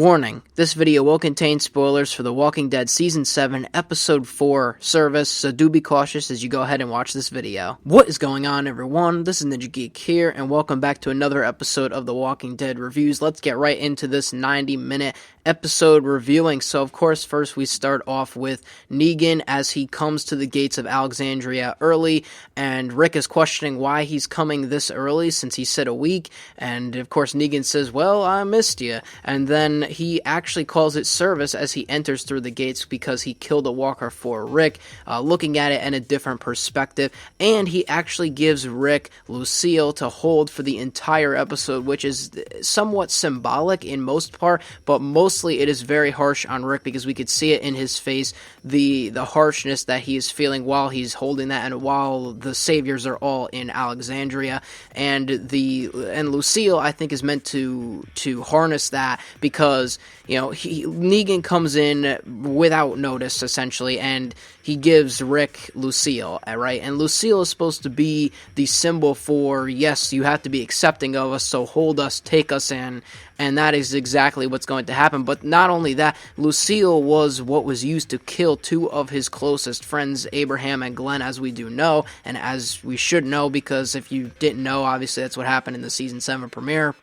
Warning, this video will contain spoilers for The Walking Dead Season 7, Episode 4 service, so do be cautious as you go ahead and watch this video. What is going on, everyone? This is NinjaGeek here, and welcome back to another episode of The Walking Dead Reviews. Let's get right into this 90-minute episode reviewing. So, of course, first we start off with Negan as he comes to the gates of Alexandria early, and Rick is questioning why he's coming this early since he said a week, and of course Negan says, well, I missed you, and then he actually calls it service as he enters through the gates because he killed a walker for Rick, looking at it in a different perspective, and he actually gives Rick Lucille to hold for the entire episode, which is somewhat symbolic in most part, but mostly it is very harsh on Rick because we could see it in his face, the harshness that he is feeling while he's holding that and while the saviors are all in Alexandria, and Lucille I think is meant to harness that because Negan comes in without notice essentially, and he gives Rick Lucille, right? And Lucille is supposed to be the symbol for, yes, you have to be accepting of us, so hold us, take us in, and that is exactly what's going to happen. But not only that, Lucille was what was used to kill two of his closest friends, Abraham and Glenn, as we do know, and as we should know, because if you didn't know, obviously that's what happened in the Season 7 premiere.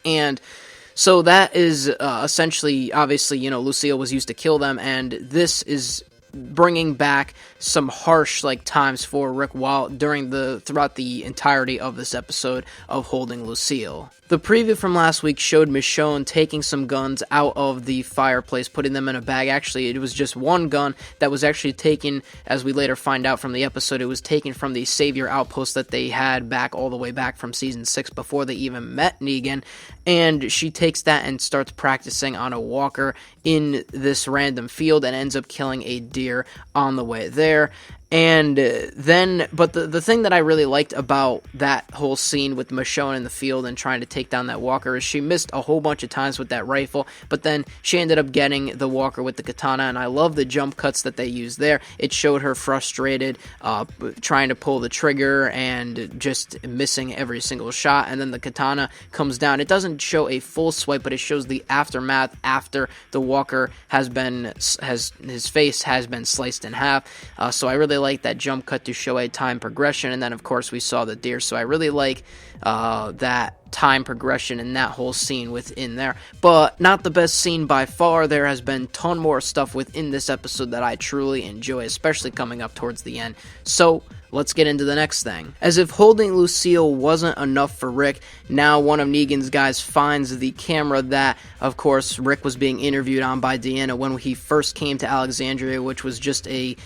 And so that is essentially, obviously, Lucille was used to kill them, and this is bringing back some harsh times for Rick throughout the entirety of this episode of holding Lucille. The preview from last week showed Michonne taking some guns out of the fireplace, putting them in a bag. Actually, it was just one gun that was actually taken, as we later find out from the episode, it was taken from the Savior outpost that they had back all the way back from Season 6 before they even met Negan, and she takes that and starts practicing on a walker in this random field and ends up killing a deer on the way there. And then, but the thing that I really liked about that whole scene with Michonne in the field and trying to take down that walker is she missed a whole bunch of times with that rifle, but then she ended up getting the walker with the katana, and I love the jump cuts that they used there. It showed her frustrated, trying to pull the trigger and just missing every single shot, and then the katana comes down. It doesn't show a full swipe, but it shows the aftermath after the walker his face has been sliced in half, so I really like that jump cut to show a time progression, and then of course we saw the deer, so I really like that time progression and that whole scene within there. But not the best scene by far. There has been a ton more stuff within this episode that I truly enjoy, especially coming up towards the end. So let's get into the next thing. As if holding Lucille wasn't enough for Rick, now one of Negan's guys finds the camera that, of course, Rick was being interviewed on by Deanna when he first came to Alexandria, which was just a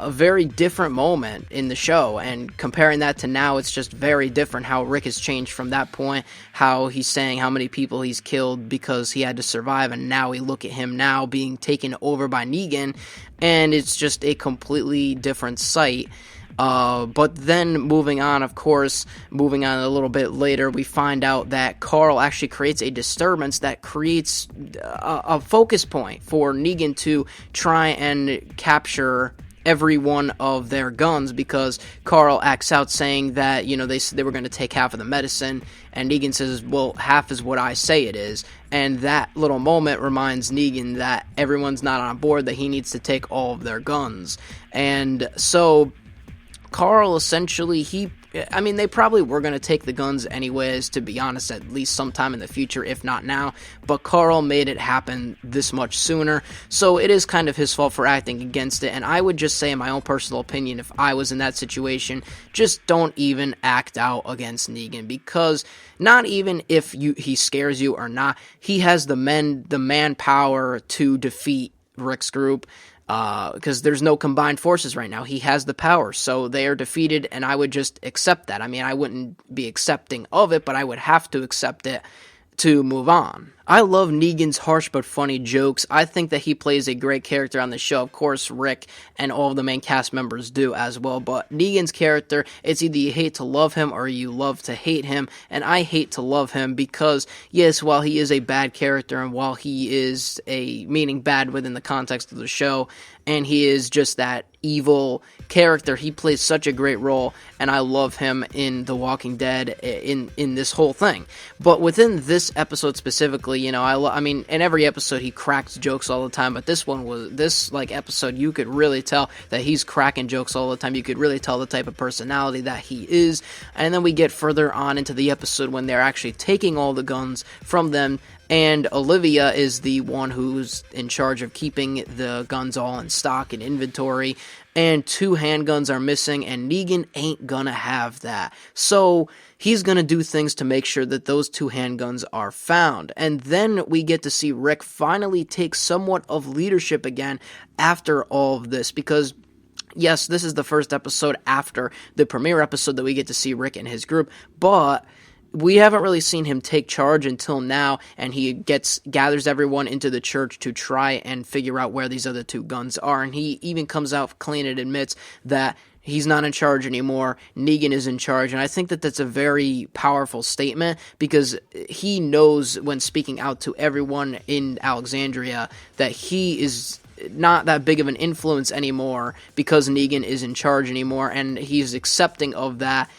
very different moment in the show, and comparing that to now, it's just very different how Rick has changed from that point, how he's saying how many people he's killed because he had to survive, and now we look at him now being taken over by Negan, and it's just a completely different sight. But then moving on a little bit later, we find out that Carl actually creates a disturbance that creates a focus point for Negan to try and capture every one of their guns, because Carl acts out saying that, they said they were going to take half of the medicine, and Negan says, well, half is what I say it is, and that little moment reminds Negan that everyone's not on board, that he needs to take all of their guns. And so Carl essentially, they probably were going to take the guns anyways, to be honest, at least sometime in the future, if not now, but Carl made it happen this much sooner, so it is kind of his fault for acting against it, and I would just say, in my own personal opinion, if I was in that situation, just don't even act out against Negan, because not even if he scares you or not, he has the manpower to defeat Rick's group, because there's no combined forces right now. He has the power, so they are defeated, and I would just accept that. I wouldn't be accepting of it, but I would have to accept it to move on. I love Negan's harsh but funny jokes. I think that he plays a great character on the show. Of course, Rick and all of the main cast members do as well, but Negan's character, it's either you hate to love him or you love to hate him, and I hate to love him because, yes, while he is a bad character and while he is meaning bad within the context of the show, and he is just that evil character. He plays such a great role, and I love him in The Walking Dead in this whole thing. But within this episode specifically, you know, I mean, in every episode he cracks jokes all the time, but this episode, you could really tell that he's cracking jokes all the time. You could really tell the type of personality that he is. And then we get further on into the episode when they're actually taking all the guns from them, and Olivia is the one who's in charge of keeping the guns all in stock and inventory, and 2 handguns are missing, and Negan ain't gonna have that. So he's gonna do things to make sure that those 2 handguns are found. And then we get to see Rick finally take somewhat of leadership again after all of this, because yes, this is the first episode after the premiere episode that we get to see Rick and his group, but we haven't really seen him take charge until now, and he gathers everyone into the church to try and figure out where these other 2 guns are, and he even comes out clean and admits that he's not in charge anymore. Negan is in charge, and I think that that's a very powerful statement, because he knows when speaking out to everyone in Alexandria that he is not that big of an influence anymore because Negan is in charge anymore, and he's accepting of that.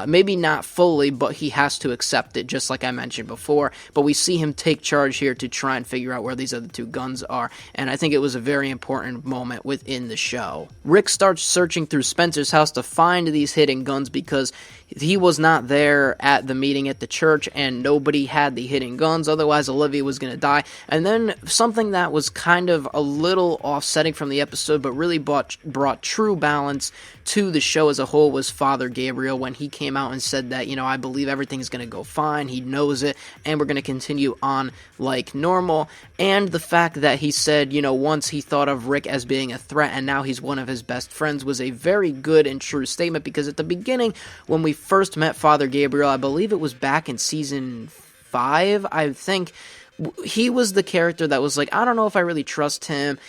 Maybe not fully, but he has to accept it, just like I mentioned before. But we see him take charge here to try and figure out where these other 2 guns are, and I think it was a very important moment within the show. Rick starts searching through Spencer's house to find these hidden guns because he was not there at the meeting at the church, and nobody had the hidden guns, otherwise Olivia was going to die. And then something that was kind of a little offsetting from the episode, but really brought true balance to the show as a whole, was Father Gabriel, when he came out and said that, you know, I believe everything's going to go fine, he knows it, and we're going to continue on like normal. And the fact that he said, you know, once he thought of Rick as being a threat and now he's one of his best friends, was a very good and true statement, because at the beginning, when we first met Father Gabriel, I believe it was back in season 5, I think, he was the character that was like, I don't know if I really trust him.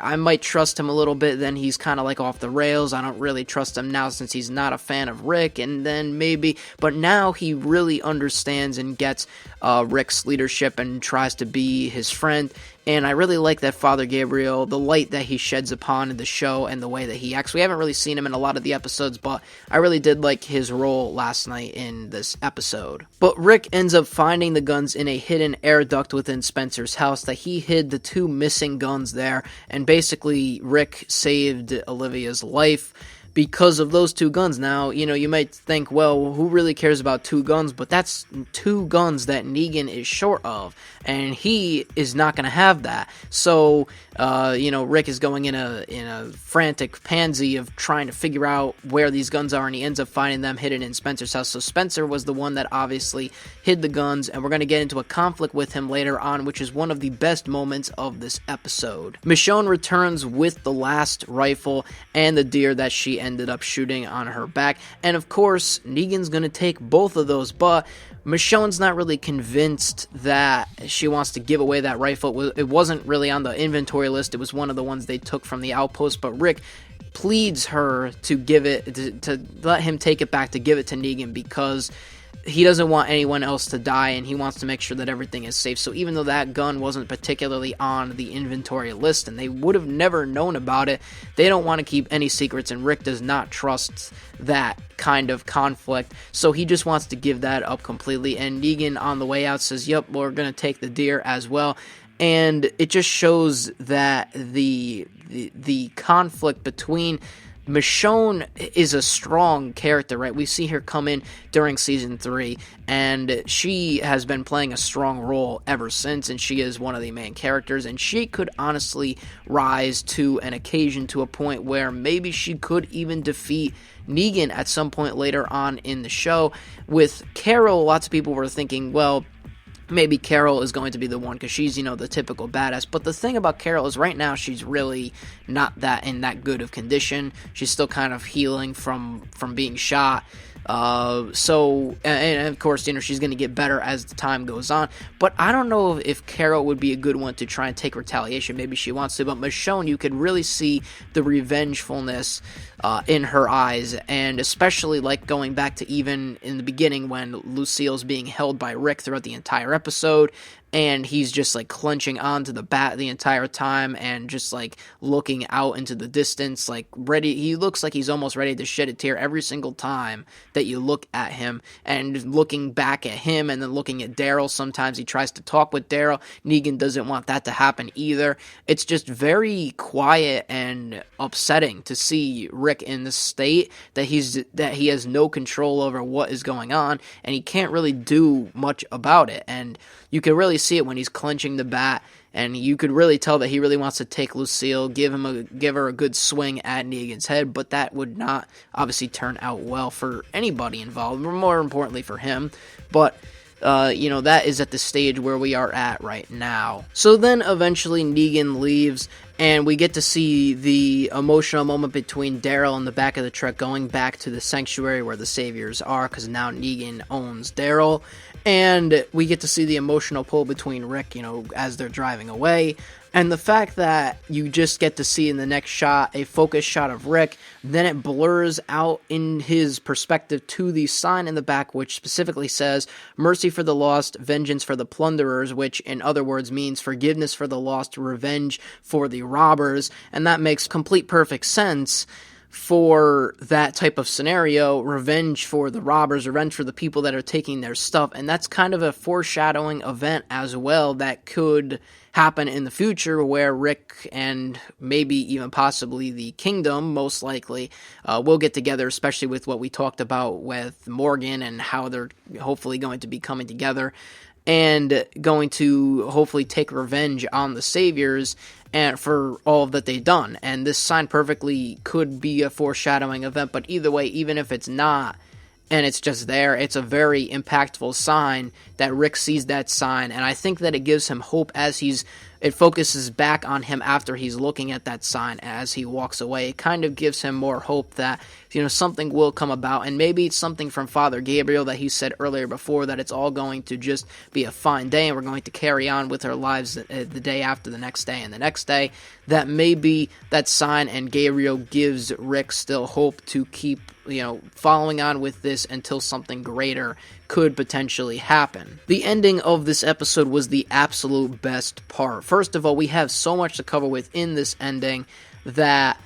I might trust him a little bit, then he's kind of like off the rails. I don't really trust him now since he's not a fan of Rick, and then maybe, but now he really understands and gets Rick's leadership and tries to be his friend. And I really like that Father Gabriel, the light that he sheds upon the show and the way that he acts. We haven't really seen him in a lot of the episodes, but I really did like his role last night in this episode. But Rick ends up finding the guns in a hidden air duct within Spencer's house, that he hid the 2 missing guns there, and basically Rick saved Olivia's life because of those 2 guns. Now, you know, you might think, well, who really cares about 2 guns? But that's 2 guns that Negan is short of, and he is not going to have that. So, you know, Rick is going in a frantic pansy of trying to figure out where these guns are, and he ends up finding them hidden in Spencer's house. So Spencer was the one that obviously hid the guns, and we're going to get into a conflict with him later on, which is one of the best moments of this episode. Michonne returns with the last rifle and the deer that she ended up shooting on her back, and of course Negan's gonna take both of those, but Michonne's not really convinced that she wants to give away that rifle. It wasn't really on the inventory list, it was one of the ones they took from the outpost, but Rick pleads her to give it, to let him take it back, to give it to Negan, because he doesn't want anyone else to die, and he wants to make sure that everything is safe. So even though that gun wasn't particularly on the inventory list, and they would have never known about it, they don't want to keep any secrets, and Rick does not trust that kind of conflict, so he just wants to give that up completely. And Negan on the way out says, yep, we're going to take the deer as well. And it just shows that the conflict between Michonne is a strong character, right? We see her come in during season 3, and she has been playing a strong role ever since, and she is one of the main characters, and she could honestly rise to an occasion, to a point where maybe she could even defeat Negan at some point later on in the show. With Carol, lots of people were thinking, well, maybe Carol is going to be the one, because she's, you know, the typical badass. But the thing about Carol is right now she's really not in that good of condition. She's still kind of healing from being shot. So, and of course, you know, she's going to get better as the time goes on, but I don't know if Carol would be a good one to try and take retaliation. Maybe she wants to, but Michonne, you could really see the revengefulness in her eyes, and especially like going back to even in the beginning when Lucille's being held by Rick throughout the entire episode, and he's just like clenching onto the bat the entire time and just like looking out into the distance, like ready. He looks like he's almost ready to shed a tear every single time that you look at him, and looking back at him and then looking at Daryl. Sometimes he tries to talk with Daryl. Negan doesn't want that to happen either. It's just very quiet and upsetting to see Rick in this state that he has no control over what is going on, and he can't really do much about it. And you can really see it when he's clenching the bat, and you could really tell that he really wants to take Lucille, give her a good swing at Negan's head, but that would not obviously turn out well for anybody involved, or more importantly for him. But that is at the stage where we are at right now. So then eventually Negan leaves, and we get to see the emotional moment between Daryl in the back of the truck going back to the sanctuary where the Saviors are, because now Negan owns Daryl. And we get to see the emotional pull between Rick, as they're driving away. And the fact that you just get to see in the next shot a focus shot of Rick, then it blurs out in his perspective to the sign in the back, which specifically says, "Mercy for the lost, vengeance for the plunderers," which in other words means forgiveness for the lost, revenge for the robbers. And that makes complete perfect sense for that type of scenario. Revenge for the robbers, revenge for the people that are taking their stuff. And that's kind of a foreshadowing event as well that could happen in the future, where Rick and maybe even possibly the Kingdom, most likely, will get together, especially with what we talked about with Morgan and how they're hopefully going to be coming together and going to hopefully take revenge on the Saviors and for all that they've done. And this sign perfectly could be a foreshadowing event, but either way, even if it's not, and it's just there, it's a very impactful sign that Rick sees that sign, and I think that it gives him hope as it focuses back on him after he's looking at that sign as he walks away. It kind of gives him more hope that, something will come about, and maybe it's something from Father Gabriel that he said earlier before, that it's all going to just be a fine day, and we're going to carry on with our lives the day after the next day and the next day. That maybe that sign and Gabriel gives Rick still hope to keep, following on with this until something greater could potentially happen. The ending of this episode was the absolute best part. First of all, we have so much to cover within this ending that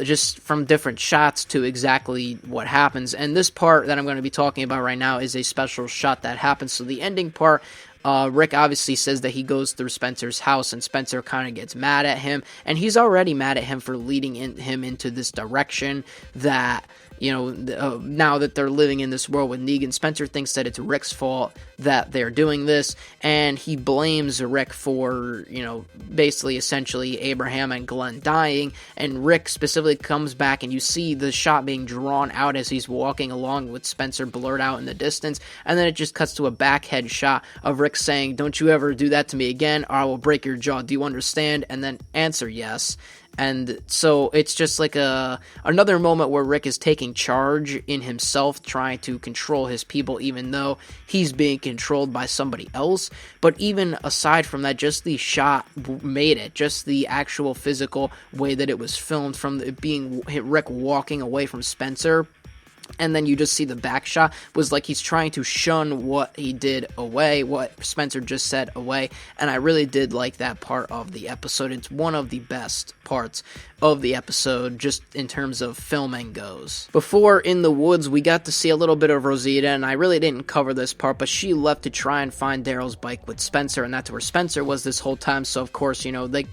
just from different shots to exactly what happens. And this part that I'm going to be talking about right now is a special shot that happens. So the ending part, Rick obviously says that he goes through Spencer's house, and Spencer kind of gets mad at him, and he's already mad at him for leading him into this direction that, now that they're living in this world with Negan. Spencer thinks that it's Rick's fault that they're doing this, and he blames Rick for, basically essentially Abraham and Glenn dying, and Rick specifically comes back, and you see the shot being drawn out as he's walking along with Spencer blurred out in the distance, and then it just cuts to a backhead shot of Rick saying, "Don't you ever do that to me again, or I will break your jaw. Do you understand?" And then answer yes. And so it's just like another moment where Rick is taking charge in himself, trying to control his people, even though he's being controlled by somebody else. But even aside from that, just the shot made it, just the actual physical way that it was filmed, from it being Rick walking away from Spencer, and then you just see the back shot, was like he's trying to shun what he did away, what Spencer just said away, and I really did like that part of the episode. It's one of the best parts of the episode, just in terms of filming goes. Before In the Woods, we got to see a little bit of Rosita, and I really didn't cover this part, but she left to try and find Daryl's bike with Spencer, and that's where Spencer was this whole time, so of course,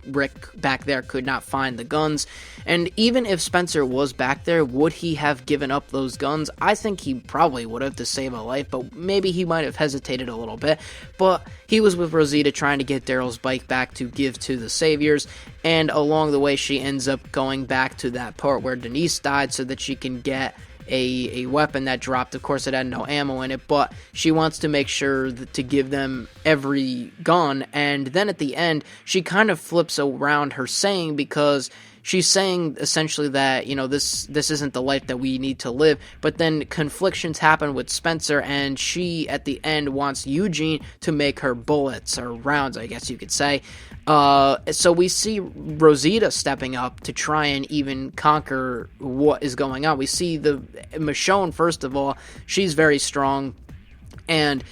Rick back there could not find the guns, and even if Spencer was back there, would he have given up those guns? I think he probably would have, to save a life, but maybe he might have hesitated a little bit, but he was with Rosita trying to get Daryl's bike back to give to the Saviors, and along the way she ends up going back to that part where Denise died so that she can get a weapon that dropped. Of course, it had no ammo in it, but she wants to make sure to give them every gun, and then at the end, she kind of flips around her saying, because she's saying essentially that, this isn't the life that we need to live, but then conflictions happen with Spencer, and she, at the end, wants Eugene to make her bullets, or rounds, I guess you could say. So we see Rosita stepping up to try and even conquer what is going on. We see Michonne, first of all, she's very strong. And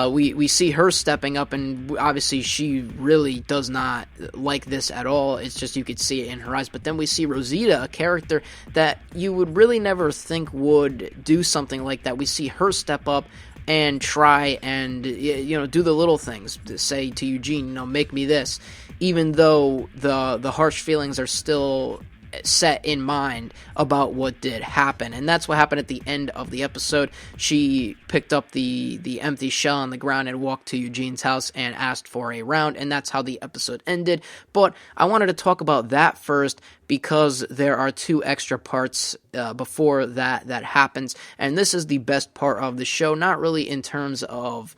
we see her stepping up, and obviously she really does not like this at all. It's just you could see it in her eyes. But then we see Rosita, a character that you would really never think would do something like that. We see her step up and try and, do the little things, to say to Eugene, make me this, even though the harsh feelings are still set in mind about what did happen. And that's what happened at the end of the episode. She picked up the empty shell on the ground and walked to Eugene's house and asked for a round, and that's how the episode ended. But I wanted to talk about that first because there are 2 extra parts before that happens, and this is the best part of the show, not really in terms of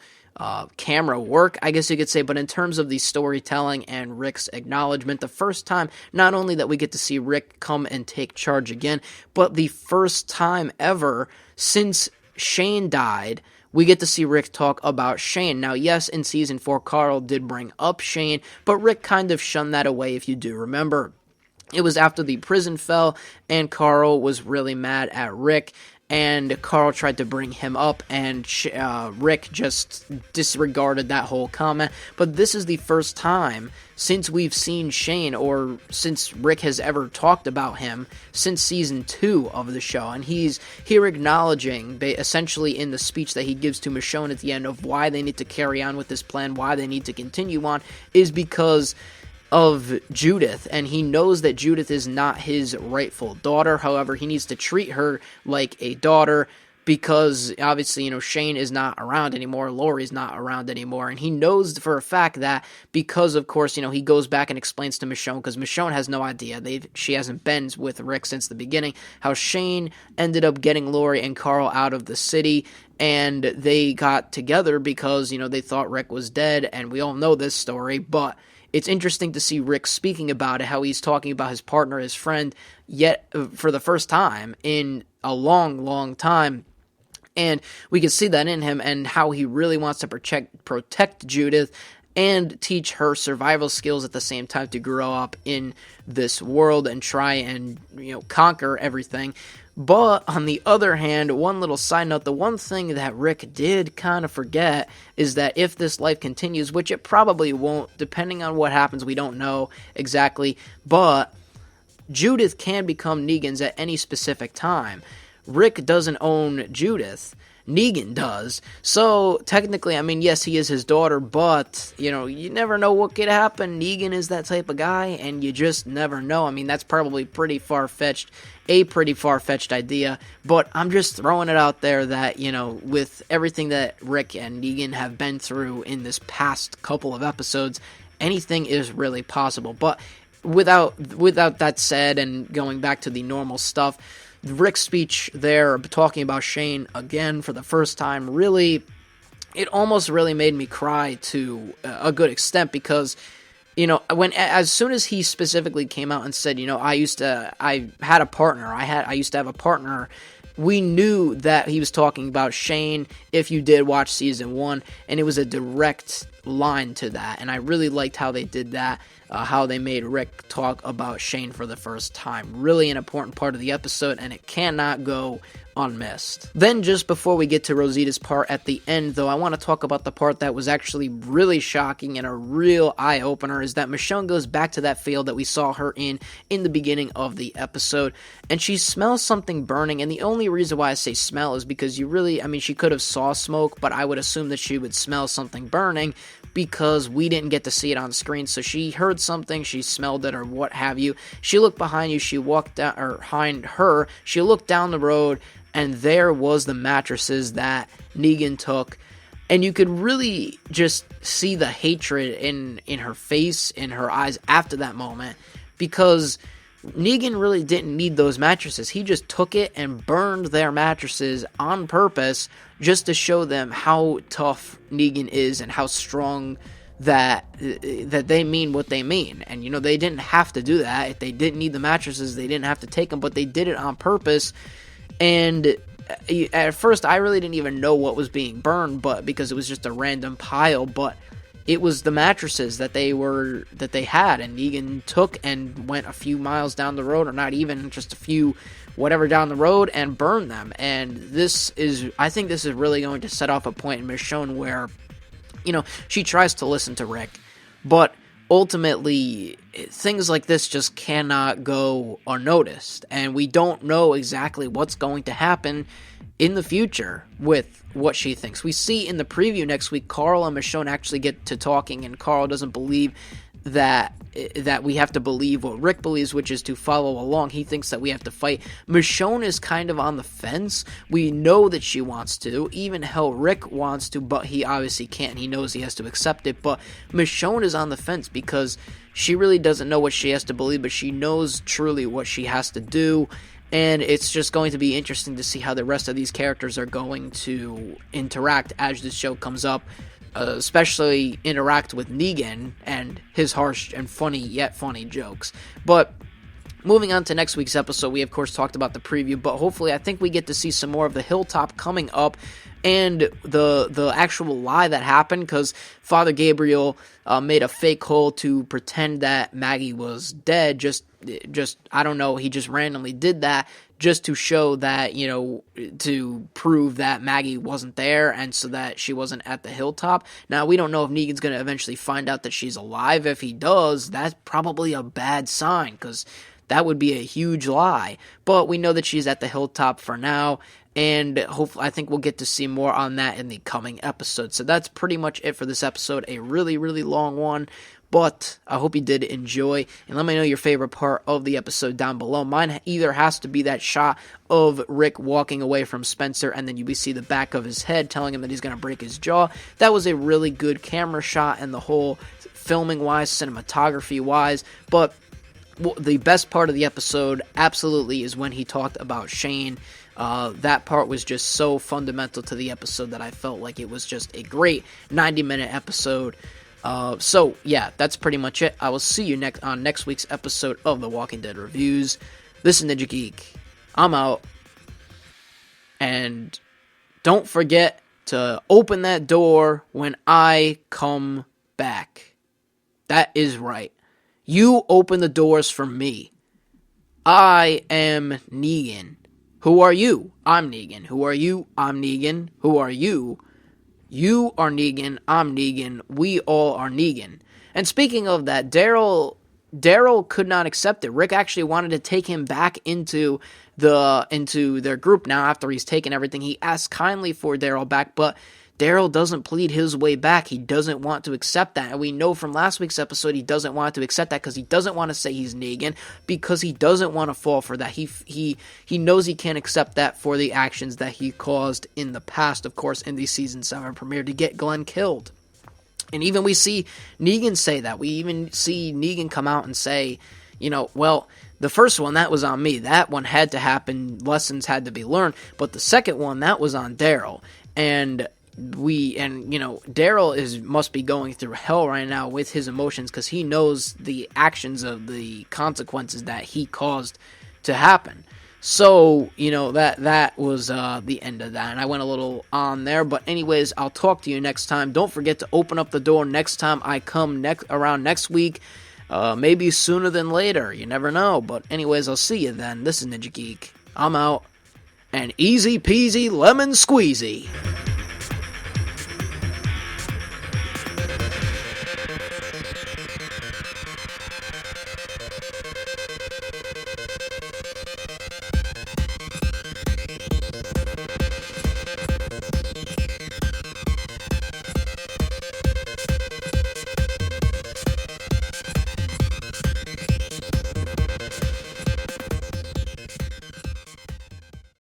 camera work, I guess you could say, but in terms of the storytelling and Rick's acknowledgement. The first time, not only that we get to see Rick come and take charge again, but the first time ever since Shane died, we get to see Rick talk about Shane. Now, yes, in Season 4, Carl did bring up Shane, but Rick kind of shunned that away, if you do remember. It was after the prison fell, and Carl was really mad at Rick, and Carl tried to bring him up, and Rick just disregarded that whole comment. But this is the first time since we've seen Shane, or since Rick has ever talked about him, since Season 2 of the show. And he's here acknowledging, essentially in the speech that he gives to Michonne at the end, of why they need to carry on with this plan, why they need to continue on, is because of Judith, and he knows that Judith is not his rightful daughter. However, he needs to treat her like a daughter because obviously, Shane is not around anymore, Lori's not around anymore, and he knows for a fact that because, of course, he goes back and explains to Michonne, because Michonne has no idea, she hasn't been with Rick since the beginning, how Shane ended up getting Lori and Carl out of the city, and they got together because, they thought Rick was dead, and we all know this story, but it's interesting to see Rick speaking about it, how he's talking about his partner, his friend, yet for the first time in a long, long time. And we can see that in him, and how he really wants to protect Judith and teach her survival skills at the same time to grow up in this world and try and, conquer everything. But on the other hand, one little side note, the one thing that Rick did kind of forget is that if this life continues, which it probably won't, depending on what happens, we don't know exactly, but Judith can become Negan's at any specific time. Rick doesn't own Judith. Negan does. So, technically, yes, he is his daughter, but, you never know what could happen. Negan is that type of guy, and you just never know. That's probably a pretty far-fetched idea, but I'm just throwing it out there that, with everything that Rick and Negan have been through in this past couple of episodes, anything is really possible. But without that said, and going back to the normal stuff, Rick's speech there, talking about Shane again for the first time, really, it almost really made me cry to a good extent, because, as soon as he specifically came out and said, I had a partner, I used to have a partner, we knew that he was talking about Shane if you did watch Season 1, and it was a direct line to that, and I really liked how they did that, how they made Rick talk about Shane for the first time. Really an important part of the episode, and it cannot go unmissed. Then, just before we get to Rosita's part at the end, though, I want to talk about the part that was actually really shocking and a real eye-opener, is that Michonne goes back to that field that we saw her in the beginning of the episode, and she smells something burning, and the only reason why I say smell is because she could have saw smoke, but I would assume that she would smell something burning, because we didn't get to see it on screen. So she heard something, she smelled it, or what have you. She looked behind you, she walked down, or behind her, she looked down the road, and there was the mattresses that Negan took. And you could really just see the hatred in her face, in her eyes after that moment, because Negan really didn't need those mattresses. He just took it and burned their mattresses on purpose, just to show them how tough Negan is and how strong that they mean what they mean. And, they didn't have to do that. If they didn't need the mattresses, they didn't have to take them, but they did it on purpose. And at first, I really didn't even know what was being burned, but because it was just a random pile, but it was the mattresses that they had, and Negan took and went a few miles down the road, or not even, just a few whatever down the road, and burned them. And I think this is really going to set off a point in Michonne where, she tries to listen to Rick, but ultimately things like this just cannot go unnoticed, and we don't know exactly what's going to happen in the future with what she thinks. We see in the preview next week, Carl and Michonne actually get to talking, and Carl doesn't believe that we have to believe what Rick believes, which is to follow along. He thinks that we have to fight. Michonne is kind of on the fence. We know that she wants to. Even hell, Rick wants to, but he obviously can't. He knows he has to accept it. But Michonne is on the fence because she really doesn't know what she has to believe, but she knows truly what she has to do. And it's just going to be interesting to see how the rest of these characters are going to interact as this show comes up. Especially interact with Negan and his harsh and funny jokes. But moving on to next week's episode, we of course talked about the preview, but hopefully I think we get to see some more of the hilltop coming up and the actual lie that happened, because Father Gabriel made a fake hole to pretend that Maggie was dead. Just I don't know, he just randomly did that just to show that, to prove that Maggie wasn't there and so that she wasn't at the hilltop. Now, we don't know if Negan's going to eventually find out that she's alive. If he does, that's probably a bad sign, because that would be a huge lie. But we know that she's at the hilltop for now, and hopefully, I think we'll get to see more on that in the coming episode. So that's pretty much it for this episode. A really, really long one, but I hope you did enjoy, and let me know your favorite part of the episode down below. Mine either has to be that shot of Rick walking away from Spencer, and then you see the back of his head telling him that he's going to break his jaw. That was a really good camera shot, and the whole filming-wise, cinematography-wise, but the best part of the episode absolutely is when he talked about Shane. That part was just so fundamental to the episode that I felt like it was just a great 90-minute episode. So, yeah, that's pretty much it. I will see you on next week's episode of The Walking Dead Reviews. This is NinjaGeek. I'm out. And don't forget to open that door when I come back. That is right. You open the doors for me. I am Negan. Who are you? I'm Negan. Who are you? I'm Negan. Who are you? You are Negan. I'm Negan. We all are Negan. And speaking of that, Daryl could not accept it. Rick actually wanted to take him back into their group now after he's taken everything. He asked kindly for Daryl back, but Daryl doesn't plead his way back. He doesn't want to accept that. And we know from last week's episode he doesn't want to accept that because he doesn't want to say he's Negan, because he doesn't want to fall for that. He knows he can't accept that for the actions that he caused in the past, of course, in the Season 7 premiere to get Glenn killed. And even we see Negan say that. We even see Negan come out and say, well, the first one, that was on me. That one had to happen. Lessons had to be learned. But the second one, that was on Daryl. And Daryl must be going through hell right now with his emotions, because he knows the actions of the consequences that he caused to happen. So, that was the end of that, and I went a little on there, but anyways, I'll talk to you next time. Don't forget to open up the door next time I come around next week, maybe sooner than later, you never know, but anyways, I'll see you then. This is NinjaGeek. I'm out, and easy peasy lemon squeezy.